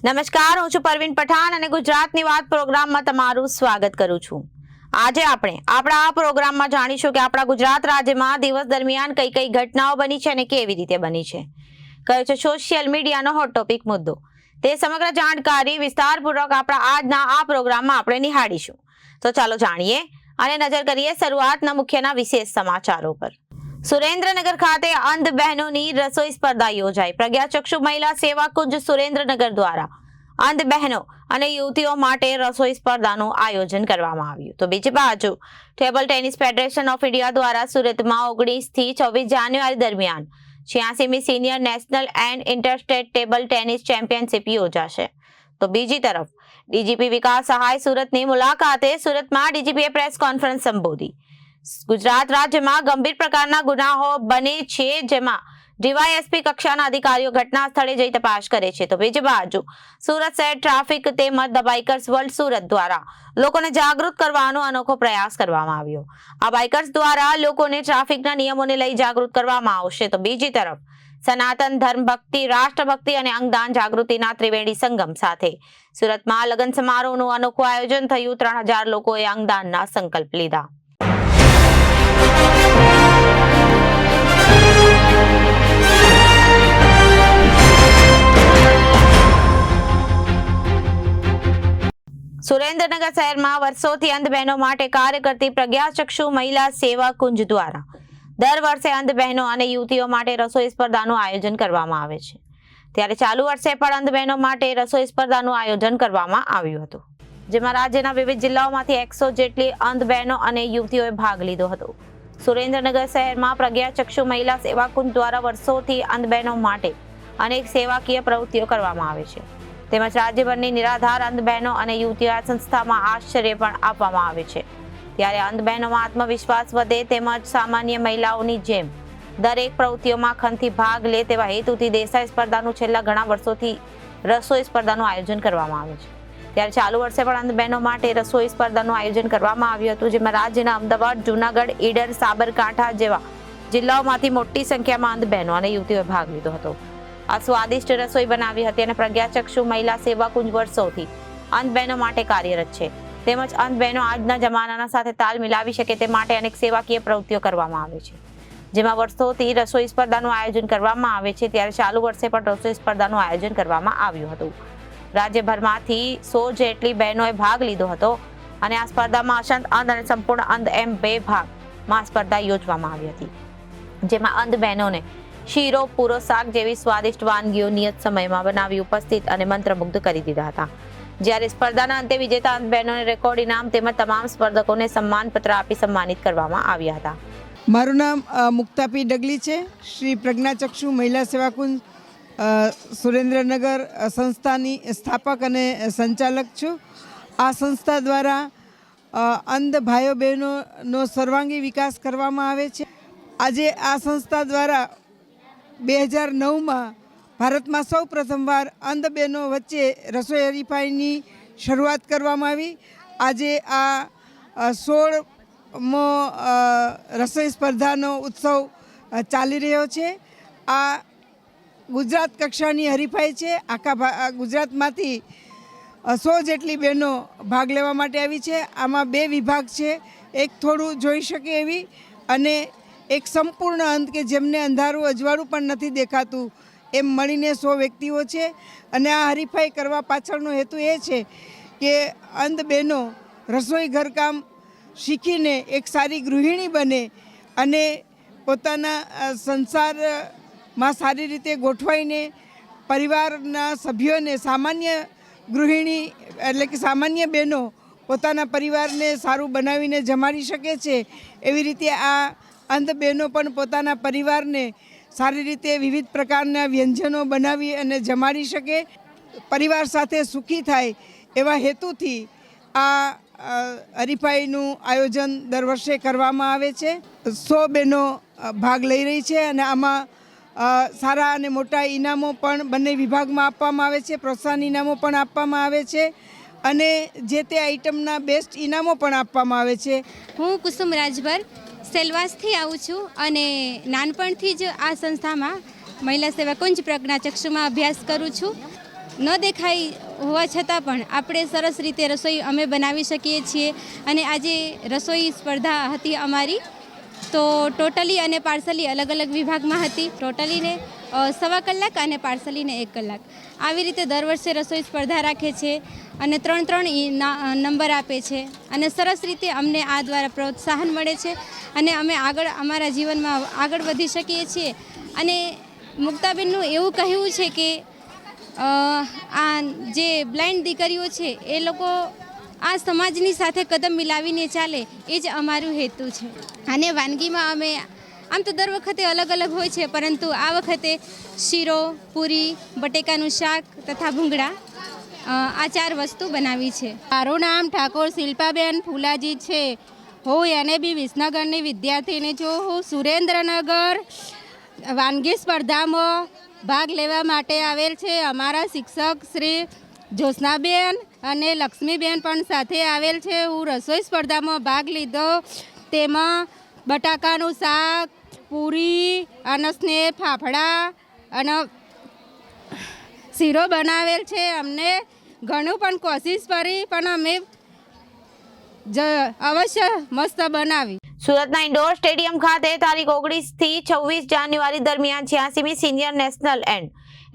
નમસ્કાર, હું છું પરવીન પઠાણ અને ગુજરાતની વાત પ્રોગ્રામમાં તમારું સ્વાગત કરું છું। આજે આપણે આપણા આ પ્રોગ્રામમાં જાણીશું કે આપણા ગુજરાત રાજ્યમાં દિવસ દરમિયાન કઈ કઈ ઘટનાઓ બની છે અને કેવી રીતે બની છે, કયો છે સોશિયલ મીડિયાનો હોટ ટોપિક મુદ્દો। તે સમગ્ર જાણકારી વિસ્તારપૂર્વક આપણા આજના આ પ્રોગ્રામમાં આપણે નિહાળીશું। તો ચાલો જાણીએ અને નજર કરીએ શરૂઆતના મુખ્યના વિશેષ સમાચારો પર। સુરેન્દ્રનગર ખાતે અંધ બહેનોની રસોઈ સ્પર્ધા યોજાઈ। પ્રજ્ઞાચક્ષુ મહિલા સેવા કુંજ સુરેન્દ્રનગર દ્વારા અંધ બહેનો અને યુવતીઓ માટે રસોઈ સ્પર્ધાનું આયોજન કરવામાં આવ્યું। તો બીજી બાજુ table tennis federation of India દ્વારા સુરતમાં 19 થી 24 જાન્યુઆરી દરમિયાન 86મી senior national and interstate table tennis championship યોજાશે। તો બીજી તરફ ડીજીપી વિકાસ સહાય સુરતની મુલાકાતે સુરતમાં ડીજીપીએ પ્રેસ કોન્ફરન્સ સંબોધી। ગુજરાત રાજ્યમાં ગંભીર પ્રકારના ગુનાઓ બને છે, જેમાં ડીવાયએસપી કક્ષાના અધિકારીઓ ઘટના સ્થળે જઈ તપાસ કરે છે। તો બીજી બાજુ સુરત શહેર ટ્રાફિક તેમજ ધ બાઇકર્સ વર્લ્ડ સુરત દ્વારા લોકોને જાગૃત કરવાનો અનોખો પ્રયાસ કરવામાં આવ્યો। આ બાઇકર્સ દ્વારા લોકોને ટ્રાફિકના નિયમોને લઈ જાગૃત કરવામાં આવશે। તો બીજી તરફ સનાતન ધર્મ ભક્તિ, રાષ્ટ્રભક્તિ અને અંગદાન જાગૃતિના ત્રિવેણી સંગમ સાથે સુરતમાં લગ્ન સમારોહનું અનોખું આયોજન થયું। 3000 લોકોએ અંગદાનના સંકલ્પ લીધા। સુરેન્દ્રનગર શહેરમાં વર્ષોથી અંધ બહેનો માટે કાર્ય કરતી પ્રજ્ઞાચક્ષુ મહિલા સેવા કુંજ દ્વારા દર વર્ષે અંધ બહેનો અને યુવતીઓ માટે રસોઈ સ્પર્ધાનું આયોજન કરવામાં આવે છે। ત્યારે ચાલુ વર્ષે પણ અંધ બહેનો માટે રસોઈ સ્પર્ધાનું આયોજન કરવામાં આવ્યું હતું, જેમાં રાજ્યના વિવિધ જિલ્લાઓમાંથી 100 જેટલી અંધ બહેનો અને યુવતીઓએ ભાગ લીધો હતો। સુરેન્દ્રનગર શહેરમાં પ્રજ્ઞાચક્ષુ મહિલા સેવા કુંજ દ્વારા વર્ષોથી અંધ બહેનો માટે અનેક સેવાકીય પ્રવૃત્તિઓ કરવામાં આવે છે, તેમજ રાજ્યભરની નિરાધાર અંધ બહેનો અને યુવતીઓ આ સંસ્થામાં આશ્ચર્ય પણ આપવામાં આવે છે। ત્યારે અંધ બહેનોમાં આત્મવિશ્વાસ વધે તેમજ સામાન્ય મહિલાઓની જેમ દરેક પ્રવૃત્તિઓમાં ખંતથી ભાગ લે તેવા હેતુથી દેસાઈ સ્પર્ધાનું છેલ્લા ઘણા વર્ષોથી રસોઈ સ્પર્ધાનું આયોજન કરવામાં આવે છે। ત્યારે ચાલુ વર્ષે પણ અંધ બહેનો માટે રસોઈ સ્પર્ધાનું આયોજન કરવામાં આવ્યું હતું, જેમાં રાજ્યના અમદાવાદ, જૂનાગઢ, ઈડર, સાબરકાંઠા જેવા જિલ્લાઓમાંથી મોટી સંખ્યામાં અંધ બહેનો અને યુવતીઓએ ભાગ લીધો હતો। આ સ્વાદિષ્ટ રસોઈ બનાવી હતી અને પ્રજ્ઞાચક્ષુ મહિલા સેવા કુંજ વર્ષોથી અંધ બહેનો માટે કાર્યરત છે, તેમજ અંધ બહેનો આજના જમાનાના સાથે તાલ મિલાવી શકે તે માટે અનેક સેવાકીય પ્રવૃત્તિઓ કરવામાં આવે છે, જેમાં વર્ષોથી રસોઈ સ્પર્ધાનું આયોજન કરવામાં આવે છે। ત્યારે ચાલુ વર્ષે પણ રસોઈ સ્પર્ધાનું આયોજન કરવામાં આવ્યું હતું। રાજ્યભરમાંથી 100 જેટલી બહેનોએ ભાગ લીધો હતો અને આ સ્પર્ધામાં અશંત અંધ અને સંપૂર્ણ અંધ એમ 2 ભાગમાં સ્પર્ધા યોજવામાં આવી હતી, જેમાં અંધ બહેનોને શીરો, પૂરો, શાક જેવી સ્વાદિષ્ટ વાનગીઓ નિયત સમયમાં બનાવી ઉપસ્થિત અને મંત્રમુગ્ધ કરી દીધા હતા। જ્યારે સ્પર્ધાના અંતે વિજેતા અંધ બહેનોને રેકોર્ડ ઇનામ તેમજ તમામ સ્પર્ધકોને સન્માનપત્ર આપી સન્માનિત કરવામાં આવ્યા હતા। મારું નામ મુક્તાપી ડગલી છે। શ્રી પ્રજ્ઞાચક્ષુ મહિલા સેવા કુંજ સુરેન્દ્રનગર સંસ્થાની સ્થાપક અને સંચાલક છું। આ સંસ્થા દ્વારા અંધ ભાઈઓ બહેનોનો સર્વાંગી વિકાસ કરવામાં આવે છે। આજે આ સંસ્થા દ્વારા 2009માં ભારતમાં સૌ પ્રથમવાર અંધ બહેનો વચ્ચે રસોઈ હરીફાઈની શરૂઆત કરવામાં આવી। આજે આ 16મો રસોઈ સ્પર્ધાનો ઉત્સવ ચાલી રહ્યો છે। આ ગુજરાત કક્ષાની હરીફાઈ છે। આખા ગુજરાતમાંથી 100 જેટલી બહેનો ભાગ લેવા માટે આવી છે। આમાં 2 વિભાગ છે, એક થોડું જોઈ શકે એવી અને એક સંપૂર્ણ અંધ કે જેમને અંધારું અજવાળું પણ નથી દેખાતું, એમ મળીને 100 વ્યક્તિઓ છે। અને આ હરીફાઈ કરવા પાછળનો હેતુ એ છે કે અંધ બહેનો રસોઈ ઘરકામ શીખીને એક સારી ગૃહિણી બને અને પોતાના સંસારમાં સારી રીતે ગોઠવાઈને પરિવારના સભ્યોને સામાન્ય ગૃહિણી એટલે કે સામાન્ય બહેનો પોતાના પરિવારને સારું બનાવીને જમાડી શકે છે, એવી રીતે આ અંધ બહેનો પણ પોતાના પરિવારને સારી રીતે વિવિધ પ્રકારના વ્યંજનો બનાવી અને જમાડી શકે, પરિવાર સાથે સુખી થાય એવા હેતુથી આ હરીફાઈનું આયોજન દર વર્ષે કરવામાં આવે છે। 100 બહેનો ભાગ લઈ રહી છે અને આમાં સારા અને મોટા ઇનામો પણ બંને વિભાગમાં આપવામાં આવે છે, પ્રોત્સાહન ઇનામો પણ આપવામાં આવે છે અને જે તે આઇટમના બેસ્ટ ઇનામો પણ આપવામાં આવે છે। હું કુસુમ રાજભર સેલવાસથી આવું છું અને નાનપણથી જ આ સંસ્થામાં મહિલા સેવા કુંજ પ્રજ્ઞાચક્ષુમાં અભ્યાસ કરું છું। ન દેખાય હોવા છતાં પણ આપણે સરસ રીતે રસોઈ અમે બનાવી શકીએ છીએ. અને આજે રસોઈ સ્પર્ધા હતી અમારી, તો ટોટલી અને પાર્સલી અલગ અલગ વિભાગમાં હતી. ટોટલીને 1.25 કલાક અને પાર્સલીને 1 કલાક. આવી રીતે દર વર્ષે રસોઈ સ્પર્ધા રાખે છે અને 3 નંબર આપે છે અને સરસ રીતે અમને આ દ્વારા પ્રોત્સાહન મળે છે અને અમે આગળ અમારા જીવનમાં આગળ વધી શકીએ છીએ. અને મુક્તાબેનનું એવું કહેવું છે કે આ જે બ્લાઇન્ડ દીકરીઓ છે એ લોકો આ સમાજની સાથે કદમ મિલાવીને ચાલે, એ જ અમારું હેતુ છે. અને વાનગીમાં અમે આમ તો દર વખતે અલગ અલગ હોય છે, પરંતુ આ વખતે શીરો, પૂરી, બટેકાનું શાક તથા ભૂંગળા આ 4 વસ્તુ બનાવી છે. મારું નામ ઠાકોર શિલ્પાબેન ફુલાજી છે. હું એને બી વિસનગરની વિદ્યાર્થીની છું. હું સુરેન્દ્રનગર વાનગી સ્પર્ધામાં ભાગ લેવા માટે આવેલ છે. અમારા શિક્ષક શ્રી જ્યોત્સનાબેન અને લક્ષ્મીબેન પણ સાથે આવેલ છે. હું રસોઈ સ્પર્ધામાં ભાગ લીધો. તેમાં બટાકાનું શાક, પૂરી અને સ્નેહ ફાફડા અને શીરો બનાવેલ છે. અમને ઘણું પણ કોશિશ કરી, પણ અમે અવશ્ય મસ્ત બનાવી. સુરતના ઇન્ડોર સ્ટેડિયમ ખાતે તારીખ 19 થી 26 જાન્યુઆરી દરમિયાન 86મી senior national and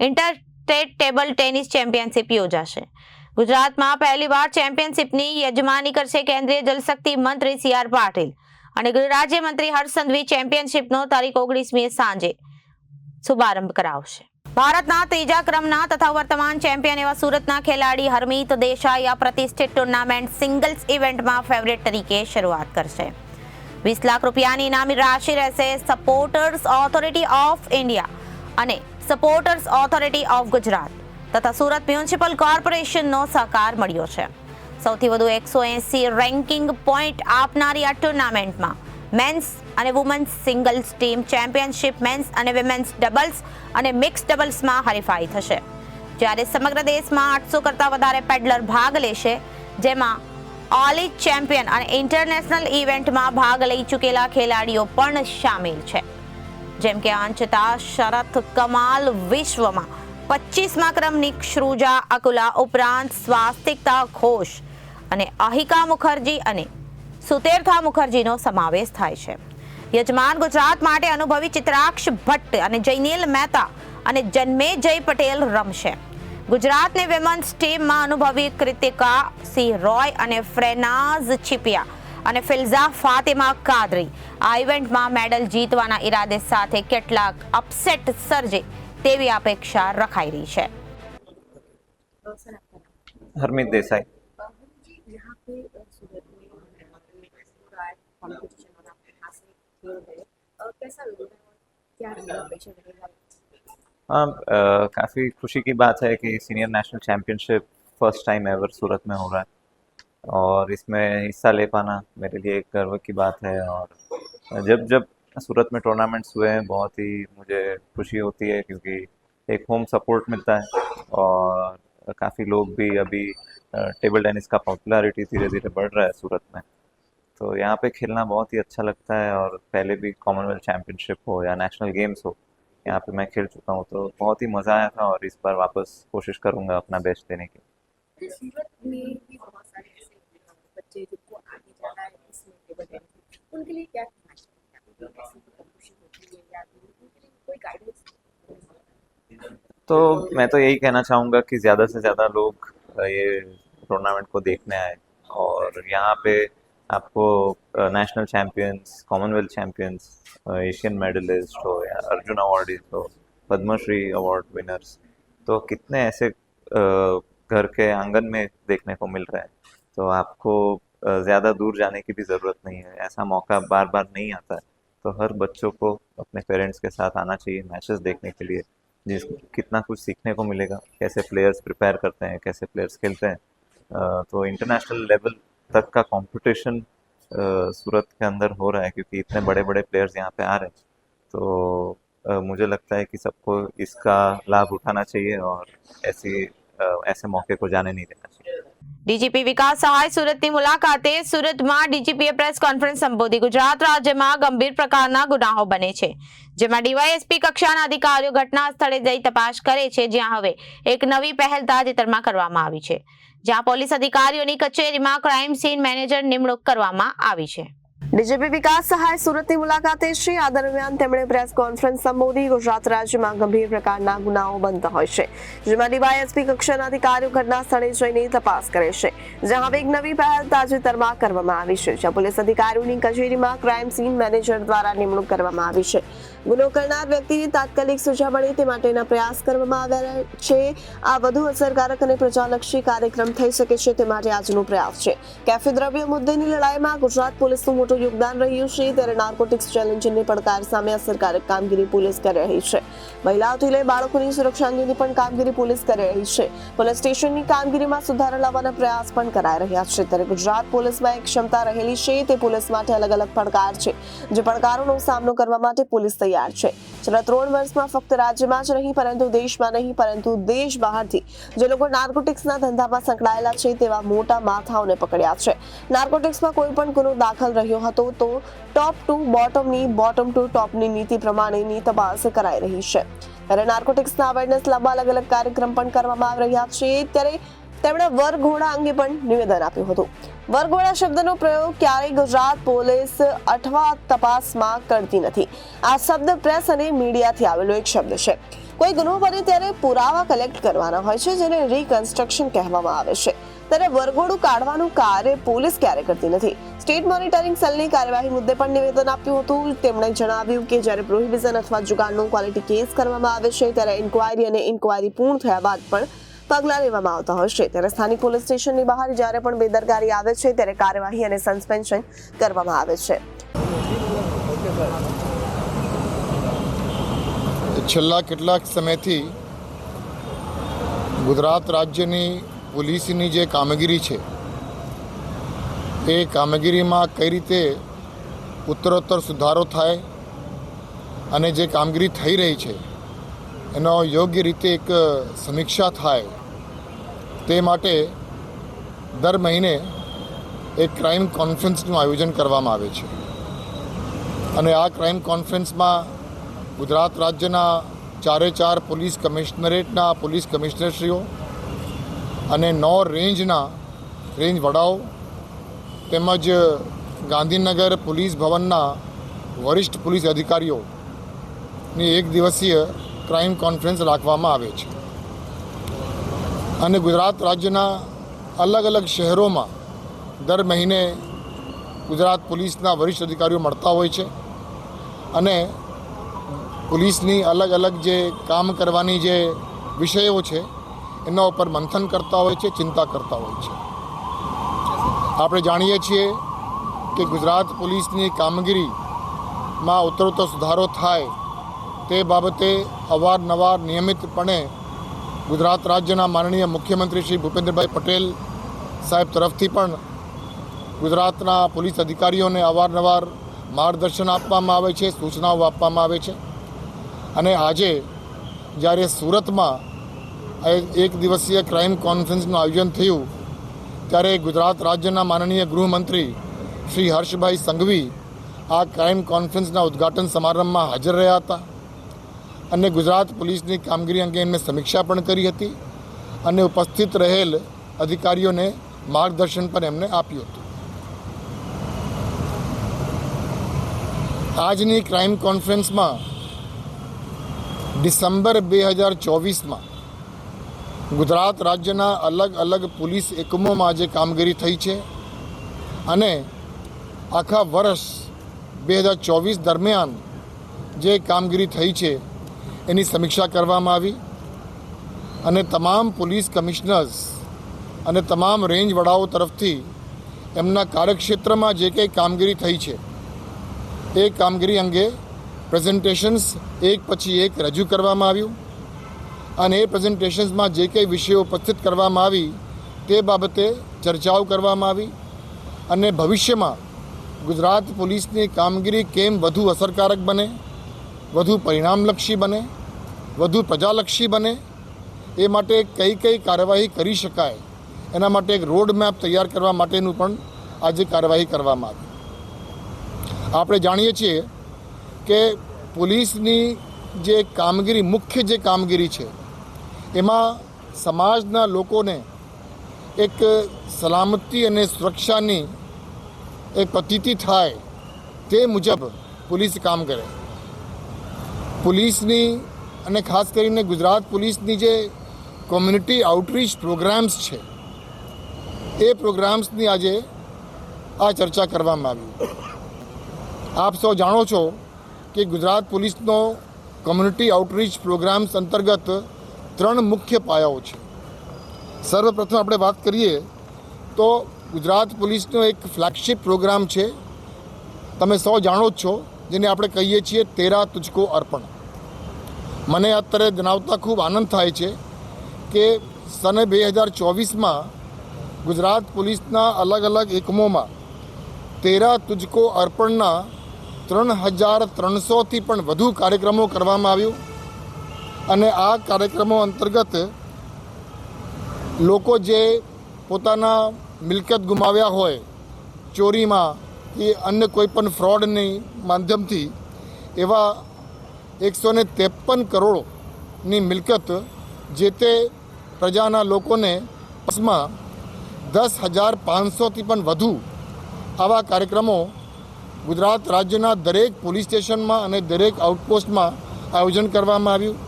interstate table tennis championship યોજાશે. ગુજરાતમાં પહેલીવાર ચેમ્પિયનશિપની યજમાની કરશે કેન્દ્રીય જલશક્તિ મંત્રી CR પાટીલ અને ગૃહ રાજ્યમંત્રી હર્ષ સંઘવી ચામ્પિયનશિપનો તારીખ 19મી સાંજે શુભારંભ કરાવશે. ભારતના ત્રીજા ક્રમના તથા વર્તમાન ચેમ્પિયન એવા સુરતના ખેલાડી હરમીત દેસાઈ આ પ્રતિષ્ઠિત ટુર્નામેન્ટ સિંગલ્સ ઇવેન્ટમાં ફેવરેટ તરીકે શરૂઆત કરશે. 20 લાખ રૂપિયાની ઇનામી રાશિ રહેશે. સપોર્ટર્સ ઓથોરિટી ઓફ ઇન્ડિયા અને સપોર્ટર્સ ઓથોરિટી ઓફ ગુજરાત તથા સુરત મ્યુનિસિપલ કોર્પોરેશનનો સહકાર મળ્યો છે. સૌથી વધુ 180 રેન્કિંગ પોઈન્ટ આપનારી આ ટુર્નામેન્ટમાં મેન્સ અને women's singles team championship, men's અને વિમેન્સ ડબલ્સ અને મિક્સ ડબલ્સમાં હરીફાઈ થશે. જ્યારે સમગ્ર દેશમાં 800 કરતાં વધારે પેડલર ભાગ લેશે, જેમાં ઓલી ચેમ્પિયન અને ઇન્ટરનેશનલ ઇવેન્ટમાં ભાગ લઈ ચૂકેલા ખેલાડીઓ પણ શામેલ છે. જેમ કે અંચતા શરથ કમાલ વિશ્વમાં 25મા ક્રમની શ્રુજા અકુલા ઉપરાંત સ્વાસ્તિકતા ઘોષ અને અહિકા મુખર્જી અને સુતેર્થા મુખર્જીનો સમાવેશ થાય છે. યજમાન ગુજરાત માટે અનુભવી ચિત્રાક્ષ ભટ્ટ અને જૈનિલ મહેતા અને જન્મેજય પટેલ રમશે. ગુજરાતની વિમેન્સ ટીમમાં અનુભવી કૃતિકા સિંહ રોય અને ફ્રેનાઝ છિપિયા અને ફિલ્ઝા ફાતિમા કાદરી આ ઇવેન્ટમાં મેડલ જીતવાના ઈરાદે સાથે કેટલાક અપસેટ સર્જે તેવી અપેક્ષા રખાઈ રહી છે. हरमीत देसाई. हाँ, काफ़ी खुशी की बात है कि senior national championship first time ever Surat में हो रहा है और इसमें हिस्सा ले पाना मेरे लिए एक गर्व की बात है. और जब जब सूरत में टूर्नामेंट्स हुए हैं बहुत ही मुझे खुशी होती है क्योंकि एक होम सपोर्ट मिलता है और काफ़ी लोग भी अभी टेबल टेनिस का पॉपुलैरिटी धीरे धीरे बढ़ रहा है सूरत में, तो यहाँ पे खेलना बहुत ही अच्छा लगता है. और पहले भी कॉमनवेल्थ चैम्पियनशिप हो या नेशनल गेम्स हो, यहाँ पे मैं खेल चुका हूँ, तो बहुत ही मज़ा आया था और इस बार वापस कोशिश करूँगा अपना बेस्ट देने की. सूरत में भी बहुत सारे ऐसे बच्चे जिनको आगे जाना है इसमें टेबल टेनिस, उनके लिए क्या कहना चाहिए? ऐसी खुशी होती है या उनके लिए कोई गाइडेंस? तो मैं तो यही कहना चाहूँगा कि ज़्यादा से ज़्यादा लोग ये टूर्नामेंट को देखने आए और यहाँ पे आपको national champions, Commonwealth champions, Asian medallist हो या अर्जुन अवार्डीज हो, पद्मश्री अवार्ड विनर्स, तो कितने ऐसे घर के आंगन में देखने को मिल रहा है. तो आपको ज़्यादा दूर जाने की भी ज़रूरत नहीं है. ऐसा मौका बार बार नहीं आता है, तो हर बच्चों को अपने पेरेंट्स के साथ आना चाहिए मैचेस देखने के लिए, जिस कितना कुछ सीखने को मिलेगा, कैसे प्लेयर्स प्रिपेयर करते हैं, कैसे प्लेयर्स खेलते हैं. तो इंटरनेशनल लेवल तक का कंपटीशन सूरत के अंदर हो रहा है क्योंकि इतने बड़े बड़े प्लेयर्स यहाँ पे आ रहे हैं. तो मुझे लगता है कि सबको इसका लाभ उठाना चाहिए और ऐसे मौके को जाने नहीं देना चाहिए. ડીજીપી વિકાસ સહાય સુરતની મુલાકાતે. સુરતમાં ડીજીપીએ પ્રેસ કોન્ફરન્સ સંબોધી. ગુજરાત રાજ્યમાં ગંભીર પ્રકારના ગુનાઓ બને છે, જેમાં ડીવાયએસપી કક્ષાના અધિકારીઓ ઘટના સ્થળે જઈ તપાસ કરે છે. જ્યાં હવે એક નવી પહેલ તાજેતરમાં કરવામાં આવી છે, જ્યાં પોલીસ અધિકારીઓની કચેરીમાં ક્રાઇમ સીન મેનેજર નિમણૂક કરવામાં આવી છે. ડીજીપી વિકાસ સહાય સુરતની મુલાકાતે છે. આ દરમિયાન તેમણે પ્રેસ કોન્ફરન્સ સંબોધી. ગુજરાત રાજ્યમાં ગંભીર પ્રકારના ગુનાઓ બનતા હોય છે, જેમાં ડીવાયએસપી કક્ષાના અધિકારીઓ ઘટના સ્થળે જઈને તપાસ કરે છે. જ્યાં હવે એક નવી પહેલ તાજેતરમાં કરવામાં આવી છે, જ્યાં પોલીસ અધિકારીઓની કચેરીમાં ક્રાઇમ સીન મેનેજર દ્વારા નિમણૂક કરવામાં આવી છે. ગુનો કરનાર વ્યક્તિની તાત્કાલિક સજા મળે તે માટેના પ્રયાસ કરવામાં આવ્યા છે. આ વધુ અસરકારક અને પ્રજાલક્ષી કાર્યક્રમ થઈ શકે છે તે માટે આજનો પ્રયાસ છે. કેફી દ્રવ્ય મુદ્દેની લડાઈમાં ગુજરાત પોલીસનું મોટું યોગદાન રહ્યું છે, ત્યારે નાર્કોટિક્સ ચેલેન્જની પડકાર સામે અસરકારક કામગીરી પોલીસ કરી રહી છે. મહિલાઓથી લઈ બાળકોની સુરક્ષા અંગેની પણ કામગીરી પોલીસ કરી રહી છે. પોલીસ સ્ટેશનની કામગીરીમાં સુધારા લાવવાના પ્રયાસ પણ કરાઈ રહ્યા છે. ત્યારે ગુજરાત પોલીસમાં એક ક્ષમતા રહેલી છે, તે પોલીસ માટે અલગ અલગ પડકાર છે, જે પડકારોનો સામનો કરવા માટે પોલીસ તૈયાર છે. છેલ્લા 3 વર્ષમાં ફક્ત રાજ્યમાં જ નહીં, પરંતુ દેશમાં નહીં, પરંતુ દેશ બહારથી જે લોકો નાર્કોટિક્સના ધંધામાં સંકળાયેલા છે તેવા મોટા માથાઓને પકડ્યા છે. નાર્કોટિક્સમાં કોઈ પણ ગુનો દાખલ રહ્યો હતો તો ટોપ ટુ બોટમની, બોટમ ટુ ટોપની નીતિ પ્રમાણેની તપાસ કરાઈ રહી છે. ત્યારે નાર્કોટિક્સના અવેરનેસ લાવવા અલગ અલગ કાર્યક્રમ પણ કરવામાં આવી રહ્યા છે. ત્યારે તેમણે વરઘોડા અંગે પણ નિવેદન આપ્યું હતું. વરઘોડા શબ્દનો પ્રયોગ ક્યારેય ગુજરાત પોલીસ અઠવા તપાસમાં કરતી નથી. આ શબ્દ પ્રેસ અને મીડિયાથી આવેલો એક શબ્દ છે. કોઈ ગુનો બને ત્યારે પુરાવા કલેક્ટ કરવાના હોય છે, જેને રિકન્સ્ટ્રક્શન કહેવામાં આવે છે. ત્યારે વરઘોડું કાઢવાનું કાર્ય પોલીસ ક્યારે કરતી નથી. સ્ટેટ મોનિટરિંગ સેલની કાર્યવાહી મુદ્દે પણ નિવેદન આપ્યું હતું. તેમણે જણાવ્યું કે જ્યારે પ્રોહિબિશન અથવા જુગારનો ક્વોલિટી કેસ કરવામાં આવે છે, ત્યારે ઇન્કવાયરી અને ઇન્કવાયરી પૂર્ણ થયા બાદ પણ પગલાં લેવામાં આવતા હોય છે. ત્યારે સ્થાનિક પોલીસ સ્ટેશનની બહાર જ્યારે પણ બેદરકારી આવે છે, ત્યારે કાર્યવાહી અને સસ્પેન્શન કરવામાં આવે છે. છેલ્લા કેટલાક સમયથી ગુજરાત રાજ્યની પોલીસની જે કામગીરી છે, એ કામગીરીમાં કઈ રીતે ઉત્તરોત્તર સુધારો થાય અને જે કામગીરી થઈ રહી છે એનો યોગ્ય રીતે એક સમીક્ષા થાય, તે માટે દર મહિને એક ક્રાઇમ કોન્ફરન્સનું આયોજન કરવામાં આવે છે. અને આ ક્રાઇમ કોન્ફરન્સમાં ગુજરાત રાજ્યના 4 પોલીસ કમિશનરેટના પોલીસ કમિશનરશ્રીઓ અને 9 રેન્જ વડાઓ તેમજ ગાંધીનગર પોલીસ ભવનના વરિષ્ઠ પોલીસ અધિકારીઓની 1 દિવસીય ક્રાઇમ કોન્ફરન્સ રાખવામાં આવે છે. અને ગુજરાત રાજ્યના અલગ અલગ શહેરોમાં દર મહિને ગુજરાત પોલીસના વરિષ્ઠ અધિકારીઓ મળતા હોય છે અને પોલીસની અલગ અલગ જે કામ કરવાની જે વિષયો છે એના ઉપર મંથન કરતા હોય છે, ચિંતા કરતા હોય છે. આપણે જાણીએ છીએ કે ગુજરાત પોલીસની કામગીરીમાં ઉત્તરોત્તર સુધારો થાય તે બાબતે અવારનવાર નિયમિતપણે ગુજરાત રાજ્યના માનનીય મુખ્યમંત્રી શ્રી ભૂપેન્દ્રભાઈ પટેલ સાહેબ તરફથી પણ ગુજરાતના પોલીસ અધિકારીઓને અવારનવાર માર્ગદર્શન આપવામાં આવે છે, સૂચનાઓ આપવામાં આવે છે. અને આજે જ્યારે સુરતમાં 1 દિવસીય ક્રાઇમ કોન્ફરન્સનું આયોજન થયું, ત્યારે ગુજરાત રાજ્યના માનનીય ગૃહમંત્રી શ્રી હર્ષભાઈ સંઘવી આ ક્રાઇમ કોન્ફરન્સના ઉદ્ઘાટન સમારંભમાં હાજર રહ્યા હતા અને ગુજરાત પોલીસની કામગીરી અંગે એમને સમીક્ષા પણ કરી હતી અને ઉપસ્થિત રહેલ અધિકારીઓને માર્ગદર્શન પણ એમને આપ્યું હતું. આજની ક્રાઇમ કોન્ફરન્સમાં ડિસેમ્બર 2024માં ગુજરાત રાજ્યના અલગ અલગ પોલીસ એકમોમાં જે કામગીરી થઈ છે અને આખા વર્ષ 2024 દરમિયાન જે કામગીરી થઈ છે એની સમીક્ષા કરવામાં આવી અને તમામ પોલીસ કમિશનર્સ અને તમામ રેન્જ વડાઓ તરફથી એમના કાર્યક્ષેત્રમાં જે કંઈ કામગીરી થઈ છે એ કામગીરી અંગે પ્રેઝન્ટેશન્સ એક પછી એક રજૂ કરવામાં આવ્યું અને એ પ્રેઝન્ટેશન્સમાં જે કંઈ વિષયો ઉપસ્થિત કરવામાં આવી તે બાબતે ચર્ચાઓ કરવામાં આવી અને ભવિષ્યમાં ગુજરાત પોલીસની કામગીરી કેમ વધુ અસરકારક બને, વધુ પરિણામલક્ષી બને, વધુ પ્રજાલક્ષી બને, એ માટે કઈ કઈ કાર્યવાહી કરી શકાય એના માટે એક રોડ મેપ તૈયાર કરવા માટેનું પણ આજે કાર્યવાહી કરવામાં આવી. આપણે જાણીએ છીએ કે પોલીસની જે કામગીરી, મુખ્ય જે કામગીરી છે એમાં સમાજના લોકોને એક સલામતી અને સુરક્ષાની એક પ્રતીતિ થાય તે મુજબ પોલીસ કામ કરે. પોલીસની અને ખાસ કરીને ગુજરાત પોલીસની જે કોમ્યુનિટી આઉટરીચ પ્રોગ્રામ્સ છે એ પ્રોગ્રામ્સની આજે આ ચર્ચા કરવામાં આવી. આપ સૌ જાણો છો કે ગુજરાત પોલીસનો કોમ્યુનિટી આઉટરીચ પ્રોગ્રામ્સ અંતર્ગત 3 મુખ્ય પાયાઓ છે. સર્વપ્રથમ આપણે વાત કરીએ તો ગુજરાત પોલીસનો એક ફ્લેગશિપ પ્રોગ્રામ છે, તમે સૌ જાણો જ છો, જેને આપણે કહીએ છીએ 13 તુજકો અર્પણ. મને અત્યારે જણાવતા ખૂબ આનંદ થાય છે કે સને 2024માં ગુજરાત પોલીસના અલગ અલગ એકમોમાં 13 તુજકો અર્પણના 3300થી પણ વધુ કાર્યક્રમો કરવામાં આવ્યું. અને આ કાર્યક્રમો અંતર્ગત લોકો જે પોતાના મિલકત ગુમાવ્યા હોય ચોરીમાં કે અન્ય કોઈ પણ ફ્રોડની માધ્યમથી, એવા 153 કરોડની મિલકત જે તે પ્રજાના લોકોને માં 10,500થી પણ વધુ આવા કાર્યક્રમો ગુજરાત રાજ્યના દરેક પોલીસ સ્ટેશનમાં અને દરેક આઉટપોસ્ટમાં આયોજન કરવામાં આવ્યું.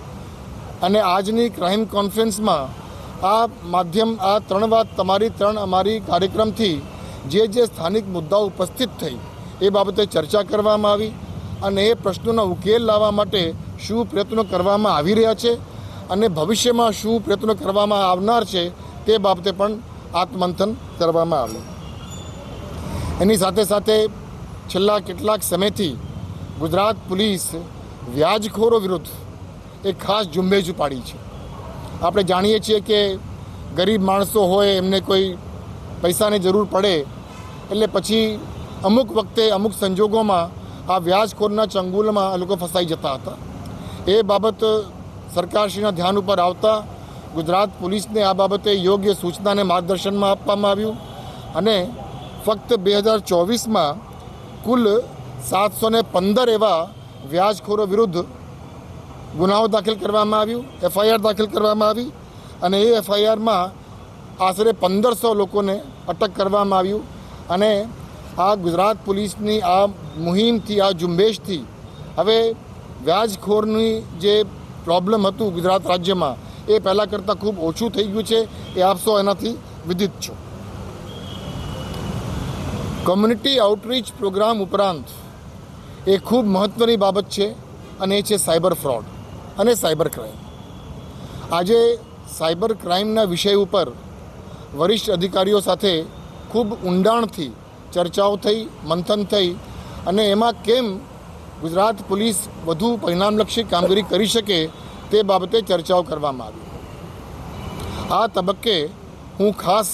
અને આજની ક્રાઇમ કોન્ફરન્સમાં આ માધ્યમ, આ 3 વાત તમારી 3 અમારી કાર્યક્રમથી જે સ્થાનિક મુદ્દાઓ ઉપસ્થિત થઈ એ બાબતે ચર્ચા કરવામાં આવી. અને એ પ્રશ્નોના ઉકેલ લાવવા માટે શું પ્રયત્નો કરવામાં આવી રહ્યા છે અને ભવિષ્યમાં શું પ્રયત્નો કરવામાં આવનાર છે તે બાબતે પણ આત્મમંથન કરવામાં આવ્યું. એની સાથે સાથે છેલ્લા કેટલાક સમયથી ગુજરાત પોલીસ વ્યાજખોરો વિરુદ્ધ એક ખાસ ઝુંબેશ ઉપાડી છે. આપણે જાણીએ છીએ કે ગરીબ માણસો હોય, એમને કોઈ પૈસાની જરૂર પડે એટલે પછી અમુક વખતે અમુક સંજોગોમાં આ વ્યાજખોરના ચંગુલમાં આ લોકો ફસાઈ જતા હતા. એ બાબત સરકારશ્રીના ધ્યાન ઉપર આવતા ગુજરાત પોલીસને આ બાબતે યોગ્ય સૂચના અને માર્ગદર્શનમાં આપવામાં આવ્યું. અને ફક્ત 2024માં કુલ 715 એવા વ્યાજખોરો વિરુદ્ધ ગુનાઓ દાખલ કરવામાં આવ્યું, FIR દાખલ કરવામાં આવી. અને એ FIRમાં આશરે 1500 લોકોને અટક કરવામાં આવ્યું. અને આ ગુજરાત પોલીસની આ મુહિમથી, આ ઝુંબેશથી હવે વ્યાજખોરની જે પ્રોબ્લેમ હતું ગુજરાત રાજ્યમાં એ પહેલાં કરતાં ખૂબ ઓછું થઈ ગયું છે. એ આપ સૌ એનાથી વિદિત છો. કોમ્યુનિટી આઉટરીચ પ્રોગ્રામ ઉપરાંત એ ખૂબ મહત્ત્વની બાબત છે અને એ છે સાયબર ફ્રોડ અને સાયબર ક્રાઇમ. આજે સાયબર ક્રાઇમના વિષય ઉપર વરિષ્ઠ અધિકારીઓ સાથે ખૂબ ઊંડાણથી ચર્ચાઓ થઈ, મંથન થઈ. અને એમાં કેમ ગુજરાત પોલીસ વધુ પરિણામલક્ષી કામગીરી કરી શકે તે બાબતે ચર્ચાઓ કરવામાં આવી. આ તબક્કે હું ખાસ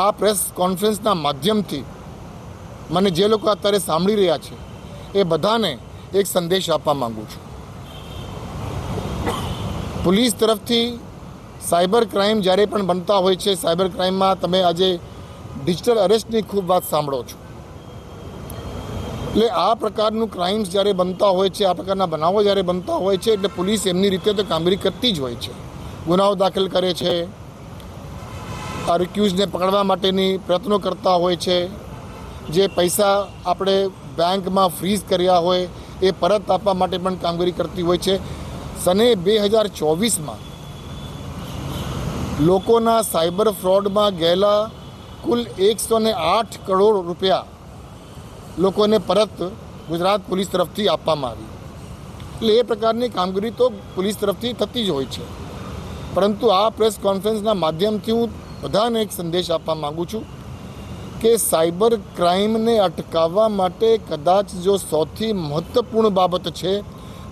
આ પ્રેસ કોન્ફરન્સના માધ્યમથી મને જે લોકો અત્યારે સાંભળી રહ્યા છે એ બધાને એક સંદેશ આપવા માગું છું. પોલીસ તરફથી સાયબર ક્રાઇમ જ્યારે પણ બનતા હોય છે, સાયબર ક્રાઇમમાં તમે આજે ડિજિટલ અરેસ્ટની ખૂબ વાત સાંભળો છો. એટલે આ પ્રકારનું ક્રાઇમ્સ જ્યારે બનતા હોય છે, આ પ્રકારના બનાવો જ્યારે બનતા હોય છે, એટલે પોલીસ એમની રીતે તો કામગીરી કરતી જ હોય છે. ગુનાઓ દાખલ કરે છે, આ રિક્યુઝને પકડવા માટેની પ્રયત્નો કરતા હોય છે, જે પૈસા આપણે બેંકમાં ફ્રીઝ કર્યા હોય એ પરત આપવા માટે પણ કામગીરી કરતી હોય છે. સને 2024માં લોકોના સાયબર ફ્રોડમાં ગયેલા કુલ 108 કરોડ રૂપિયા લોકોને પરત ગુજરાત પોલીસ તરફથી આપવામાં આવી. એટલે એ પ્રકારની કામગીરી તો પોલીસ તરફથી થતી જ હોય છે. પરંતુ આ પ્રેસ કોન્ફરન્સના માધ્યમથી હું બધાને એક સંદેશ આપવા માગું છું કે સાયબર ક્રાઇમને અટકાવવા માટે કદાચ જો સૌથી મહત્ત્વપૂર્ણ બાબત છે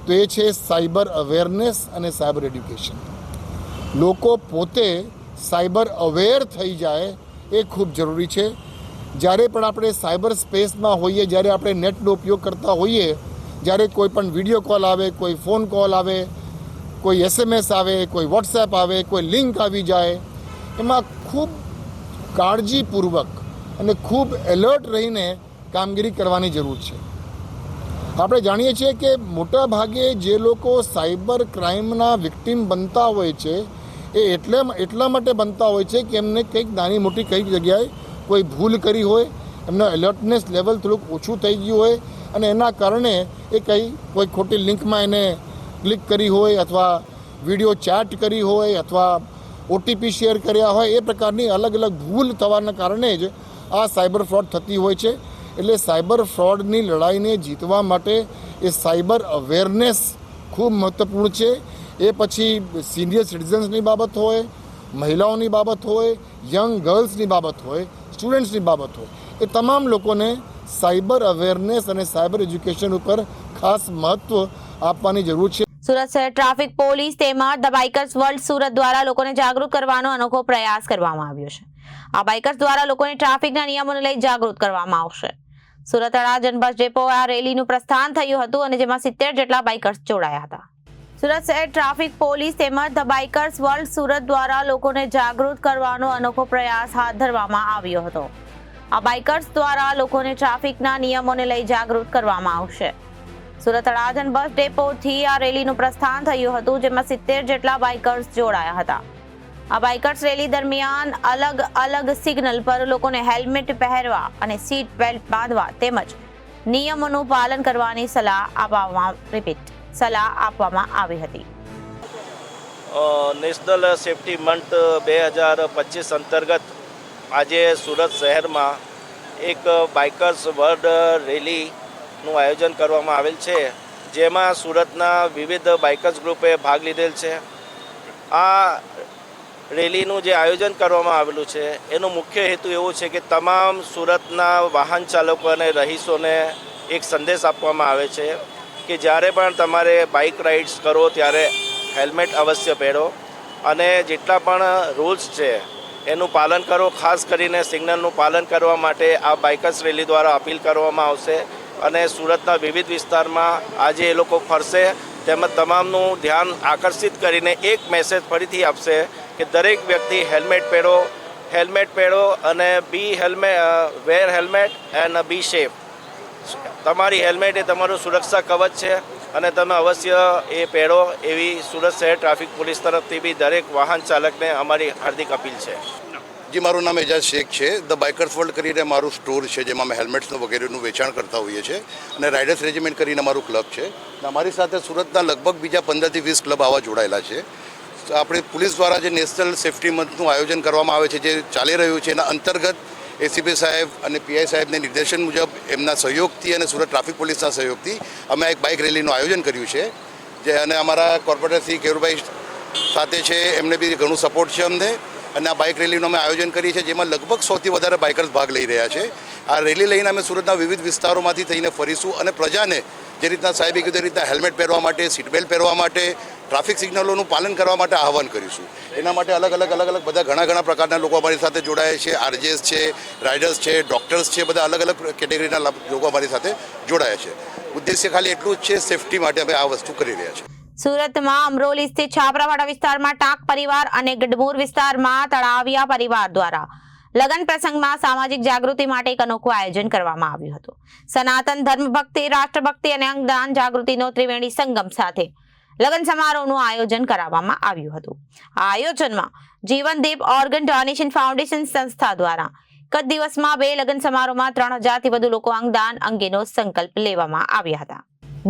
તો એ છે સાયબર અવેરનેસ અને સાયબર એડ્યુકેશન. લોકો પોતે સાયબર અવેર થઈ જાય એ ખૂબ જરૂરી છે. જ્યારે પણ આપણે સાયબર સ્પેસમાં હોઈએ, જ્યારે આપણે નેટનો ઉપયોગ કરતા હોઈએ, જ્યારે કોઈ પણ વિડીયો કોલ આવે, કોઈ ફોન કોલ આવે, કોઈ SMS આવે, કોઈ વોટ્સએપ આવે, કોઈ લિંક આવી જાય, એમાં ખૂબ કાળજીપૂર્વક અને ખૂબ એલર્ટ રહીને કામગીરી કરવાની જરૂર છે. આપણે જાણીએ છીએ કે મોટા ભાગે જે લોકો સાયબર ક્રાઇમના વિક્ટીમ બનતા હોય છે એ એટલા માટે બનતા હોય છે કે એમને કંઈક નાની મોટી કંઈક જગ્યાએ કોઈ ભૂલ કરી હોય, એમનો એલર્ટનેસ લેવલ થોડુંક ઓછું થઈ ગયું હોય અને એના કારણે એ કોઈ ખોટી લિંકમાં એને ક્લિક કરી હોય અથવા વિડીયો ચેટ કરી હોય અથવા ઓટીપી શેર કર્યા હોય, એ પ્રકારની અલગ અલગ ભૂલ થવાના કારણે જ આ સાયબર ફ્રોડ થતી હોય છે. એટલે સાયબર ફ્રોડની લડાઈને જીતવા માટે એ સાયબર અવેરનેસ ખૂબ મહત્ત્વપૂર્ણ છે. એ પછી સિનિયર સિટીઝન્સની બાબત હોય, મહિલાઓની બાબત હોય, યંગ ગર્લ્સની બાબત હોય, સ્ટુડન્ટ્સની બાબત હોય, એ તમામ લોકોને સાયબર અવેરનેસ અને સાયબર એજ્યુકેશન ઉપર ખાસ મહત્ત્વ આપવાની જરૂર છે. સુરત શહેર ટ્રાફિક પોલીસ તેમજ ધ બાઇકર્સ વર્લ્ડ સુરત દ્વારા લોકોને જાગૃત કરવાનો અનોખો પ્રયાસ કરવામાં આવ્યો છે. આ બાઇકર્સ દ્વારા લોકોને ટ્રાફિકના નિયમોને લઈ જાગૃત કરવામાં આવશે. સુરત અડાજણ બસ ડેપો આ રેલીનું પ્રસ્થાન થયું હતું અને જેમાં 70 જેટલા બાઇકર્સ જોડાયા હતા. સુરત શહેર ટ્રાફિક પોલીસ તેમજ ધ બાઇકર્સ વર્લ્ડ સુરત દ્વારા લોકોને જાગૃત કરવાનો અનોખો પ્રયાસ હાથ ધરવામાં આવ્યો હતો. આ બાઇકર્સ દ્વારા લોકોને ટ્રાફિકના નિયમોને લઈ જાગૃત કરવામાં આવશે. સુરત અડાજણ બસ ડેપોથી આ રેલીનું પ્રસ્થાન થયું હતું જેમાં 70 જેટલા બાઇકર્સ જોડાયા હતા. આ બાઇકર્સ રેલી દરમિયાન અલગ અલગ સિગ્નલ પર લોકોને હેલ્મેટ પહેરવા અને સીટ બેલ્ટ બાંધવા તેમજ નિયમોનું પાલન કરવાની સલાહ આપવામાં આવી હતી. નેશનલ સેફટી મંથ 2025 અંતર્ગત આજે સુરત શહેરમાં એક બાઇકર્સ વર્લ્ડ રેલીનું આયોજન કરવામાં આવેલ છે, જેમાં સુરતના વિવિધ બાઇકર્સ ગ્રુપે ભાગ લીધેલ છે. આ રેલીનું જે આયોજન કરવામાં આવેલું છે એનો મુખ્ય હેતુ એવો છે કે તમામ સુરતના વાહન ચાલકો અને રહીશોને એક સંદેશ આપવામાં આવે છે કે જ્યારે પણ તમારે બાઇક રાઇડ્સ કરો ત્યારે હેલ્મેટ અવશ્ય પહેરો અને જેટલા પણ રૂલ્સ છે એનું પાલન કરો. ખાસ કરીને સિગ્નલનું પાલન કરવા માટે આ બાઇકર્સ રેલી દ્વારા અપીલ કરવામાં આવશે અને સુરતના વિવિધ વિસ્તારમાં આજે એ લોકો ફરશે તેમજ તમામનું ધ્યાન આકર્ષિત કરીને એક મેસેજ ફરીથી આપશે કે દરેક વ્યક્તિ હેલ્મેટ પહેરો અને વેર હેલ્મેટ એન્ડ બી સેફ. તમારી હેલ્મેટ એ તમારું સુરક્ષા કવચ છે અને તમે અવશ્ય એ પહેરો એવી સુરત શહેર ટ્રાફિક પોલીસ તરફથી બી દરેક વાહન ચાલકને અમારી હાર્દિક અપીલ છે. જી, મારું નામ એજાજ શેખ છે. ધ બાઇકર્સ વર્લ્ડ કરીને મારું સ્ટોર છે જેમાં અમે હેલ્મેટ્સનું વગેરેનું વેચાણ કરતા હોઈએ છીએ અને રાઇડર્સ રેજિમેન્ટ કરીને અમારું ક્લબ છે. અમારી સાથે સુરતના લગભગ બીજા 15 થી 20 ક્લબ આવા જોડાયેલા છે. આપણી પોલીસ દ્વારા જે નેશનલ સેફટી મંથનું આયોજન કરવામાં આવે છે જે ચાલી રહ્યું છે એના અંતર્ગત એસીપી સાહેબ અને પીઆઈ સાહેબને નિર્દેશન મુજબ એમના સહયોગથી અને સુરત ટ્રાફિક પોલીસના સહયોગથી અમે એક બાઇક રેલીનું આયોજન કર્યું છે જે અને અમારા કોર્પોરેટર શ્રી કેરુભાઈ સાથે છે, એમને બી ઘણું સપોર્ટ છે અમને. અને આ બાઇક રેલીનું અમે આયોજન કરીએ છીએ જેમાં લગભગ 100થી વધારે બાઇકર્સ ભાગ લઈ રહ્યા છે. આ રેલી લઈને અમે સુરતના વિવિધ વિસ્તારોમાંથી થઈને ફરીશું અને પ્રજાને જે રીતના સાહેબે કીધું એ રીતના હેલ્મેટ પહેરવા માટે, સીટ બેલ્ટ પહેરવા માટે, ટ્રાફિક સિગ્નલોનું પાલન કરવા માટે આહવાન કરીશું. એના માટે અલગ અલગ બધા ઘણા પ્રકારના લોકો અમારી સાથે જોડાયા છે. આરજેસ છે, રાઇડર્સ છે, ડૉક્ટર્સ છે, બધા અલગ અલગ કેટેગરીના લોકો અમારી સાથે જોડાયા છે. ઉદ્દેશ્ય ખાલી એટલું જ છે, સેફટી માટે અમે આ વસ્તુ કરી રહ્યા છીએ. સુરતમાં અમરોલી સ્થિત છાપરાવાડા વિસ્તારમાં ટાંક પરિવાર અને ગઢમૂર વિસ્તારમાં તળાવિયા પરિવાર દ્વારા લગ્ન પ્રસંગમાં સામાજિક જાગૃતિ માટે એક અનોખું આયોજન કરવામાં આવ્યું હતું. સનાતન ધર્મભક્તિ, રાષ્ટ્રભક્તિ અને અંગદાન જાગૃતિનો ત્રિવેણી સંગમ સાથે લગ્ન સમારોહનું આયોજન કરવામાં આવ્યું હતું. આ આયોજનમાં જીવનદીપ ઓર્ગન ડોનેશન ફાઉન્ડેશન સંસ્થા દ્વારા એક દિવસમાં 2 લગ્ન સમારોહમાં 3000થી વધુ લોકો અંગદાન અંગેનો સંકલ્પ લેવામાં આવ્યા હતા.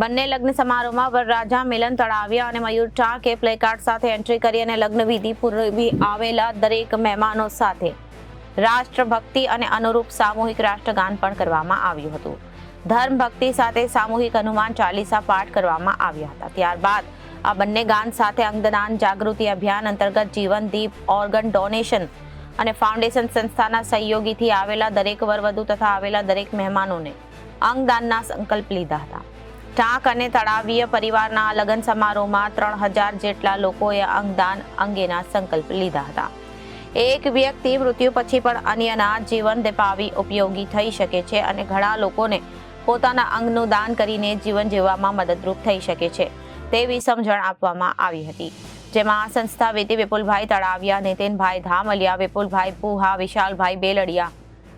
બંને લગ્ન સમારોહમાં વરરાજા મિલન તળાવિયા અને મયુર ટાંકે પ્લેકાર્ડ સાથે એન્ટ્રી કરી અને લગ્ન વિધિ પૂર્વે આવેલા દરેક મહેમાનો સાથે રાષ્ટ્રભક્તિ અને અનુરૂપ સામૂહિક રાષ્ટ્રગાન પણ કરવામાં આવ્યું હતું. ધર્મ ભક્તિ સાથે સામૂહિક હનુમાન ચાલીસા પાઠ કરવામાં આવ્યા હતા. ત્યારબાદ આ બંને ગાન સાથે અંગદાન જાગૃતિ અભિયાન અંતર્ગત જીવનદીપ ઓર્ગન ડોનેશન અને ફાઉન્ડેશન સંસ્થાના સહયોગીથી આવેલા દરેક વરવધુ તથા આવેલા દરેક મહેમાનોને અંગદાનના સંકલ્પ લીધા હતા. ટાંક અને તળાવીય પરિવારના લગ્ન સમારોહમાં 3000 જેટલા લોકોએ અંગદાન અંગેના સંકલ્પ લીધા હતા. એક વ્યક્તિ મૃત્યુ પછી પણ અન્યના જીવન દીપાવી ઉપયોગી થઈ શકે છે અને ઘણા લોકોને પોતાના અંગનું દાન કરીને જીવન જીવવામાં મદદરૂપ થઈ શકે છે તેવી સમજણ આપવામાં આવી હતી. જેમાં આ સંસ્થા વતી વિપુલભાઈ તળાવિયા, નીતિનભાઈ ધામલિયા, વિપુલભાઈ પુહા, વિશાલભાઈ બેલડિયા,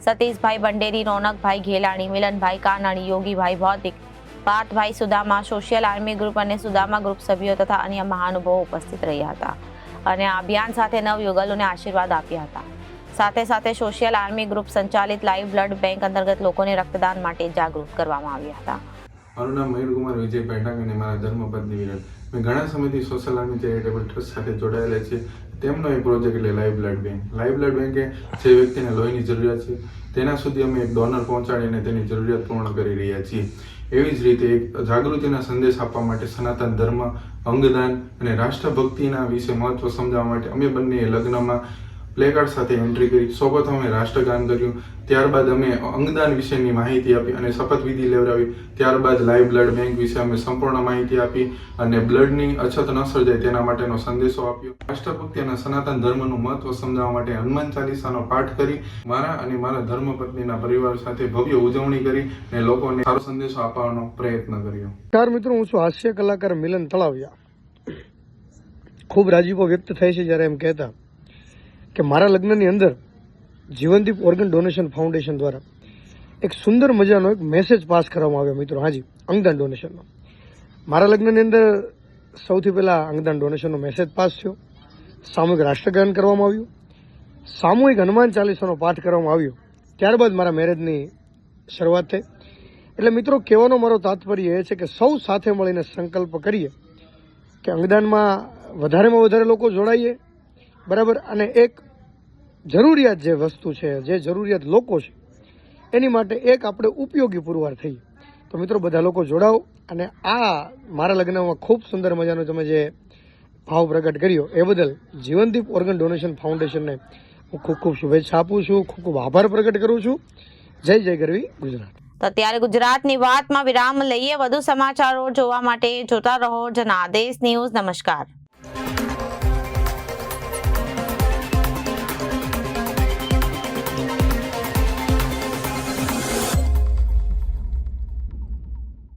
સતીશભાઈ બંડેરી, રોનકભાઈ ઘેલાણી, મિલનભાઈ કાનાણી, યોગીભાઈ ભૌતિક, પાર્થભાઈ સુદામા, સોશિયલ આર્મી ગ્રુપ અને સુદામા ગ્રુપ સભ્યો તથા અન્ય મહાનુભાવો ઉપસ્થિત રહ્યા હતા અને આ અભિયાન સાથે નવયુગલોને આશીર્વાદ આપ્યા હતા. સાથે સાથે સોશિયલ આર્મી ગ્રુપ સંચાલિત લાઈવ બ્લડ બેંક અંતર્ગત લોકોને રક્તદાન માટે જાગૃત કરવામાં આવ્યા હતા. મારું નામ મયુરકુમાર વિજયભાઈ ડાંગ અને મારા ધર્મપત્ની વિરલ. મેં ઘણા સમયથી સોશિયલ આર્મી ચેરિટેબલ ટ્રસ્ટ સાથે જોડાયેલા છે. તેમનો એક પ્રોજેક્ટ એટલે live blood bank. Live blood બેંકે જે વ્યક્તિને લોહીની જરૂરિયાત છે તેના સુધી અમે એક ડોનર પહોંચાડીને તેની જરૂરિયાત પૂર્ણ કરી રહ્યા છીએ. એવી જ રીતે એક જાગૃતિના સંદેશ આપવા માટે સનાતન ધર્મ, અંગદાન અને રાષ્ટ્રભક્તિના વિશે મહત્વ સમજાવવા માટે અમે બંને લગ્નમાં પ્લેકાર્ડ સાથે એન્ટ્રી કરી. સૌપ્રથમ અમે રાષ્ટ્રગાન કર્યું, ત્યારબાદ અમે અંગદાન વિશેની માહિતી આપી અને શપથવિધિ લેવડાવી. ત્યારબાદ લાઈવ બ્લડ બેંક વિશે અમે સંપૂર્ણ માહિતી આપી અને બ્લડની અછત ન સર્જાય તેના માટેનો સંદેશો આપ્યો. રાષ્ટ્રભક્તિ અને સનાતન ધર્મનું મહત્વ સમજાવવા માટે હનુમાન ચાલીસાનો પાઠ કરી મારા અને મારા ધર્મપત્નીના પરિવાર સાથે ભવ્ય ઉજવણી કરી અને લોકોને સારો સંદેશો આપવાનો પ્રયત્ન કર્યો. નમસ્કાર મિત્રો, હું છું હાસ્ય કલાકાર મિલન તળાવિયા. ખૂબ રાજીપો વ્યક્ત થાય છે જ્યારે એમ કહેતા કે મારા લગ્નની અંદર જીવનદીપ ઓર્ગન ડોનેશન ફાઉન્ડેશન દ્વારા એક સુંદર મજાનો એક મેસેજ પાસ કરવામાં આવ્યો. મિત્રો, હાજી, અંગદાન ડોનેશનનો મારા લગ્નની અંદર સૌથી પહેલાં અંગદાન ડોનેશનનો મેસેજ પાસ થયો. સામૂહિક રાષ્ટ્રગાન કરવામાં આવ્યું, સામૂહિક હનુમાન ચાલીસાનો પાઠ કરવામાં આવ્યો. ત્યારબાદ મારા મેરેજની શરૂઆત થઈ. એટલે મિત્રો, કહેવાનો મારો તાત્પર્ય એ છે કે સૌ સાથે મળીને સંકલ્પ કરીએ કે અંગદાનમાં વધારેમાં વધારે લોકો જોડાઈએ, બરાબર, અને એક જરૂરિયાત જે વસ્તુ છે, જે જરૂરિયાત લોકો છે, એની માટે એક આપણે ઉપયોગી પુરવાર થઈએ. તો મિત્રો, બધા લોકો જોડાઓ અને આ મારા લગ્નમાં ખૂબ સુંદર મજાનો તમે જે ભાવ પ્રગટ કર્યો એ બદલ જીવનદીપ ઓર્ગન ડોનેશન ફાઉન્ડેશનને હું ખૂબ ખૂબ શુભેચ્છા આપું છું, ખૂબ ખૂબ આભાર પ્રગટ કરું છું. જય જય ગરવી ગુજરાત. તો ત્યારે ગુજરાતની વાતમાં વિરામ લઈએ. વધુ સમાચારો જોવા માટે જોતા રહો જનાદેશ ન્યૂઝ. નમસ્કાર.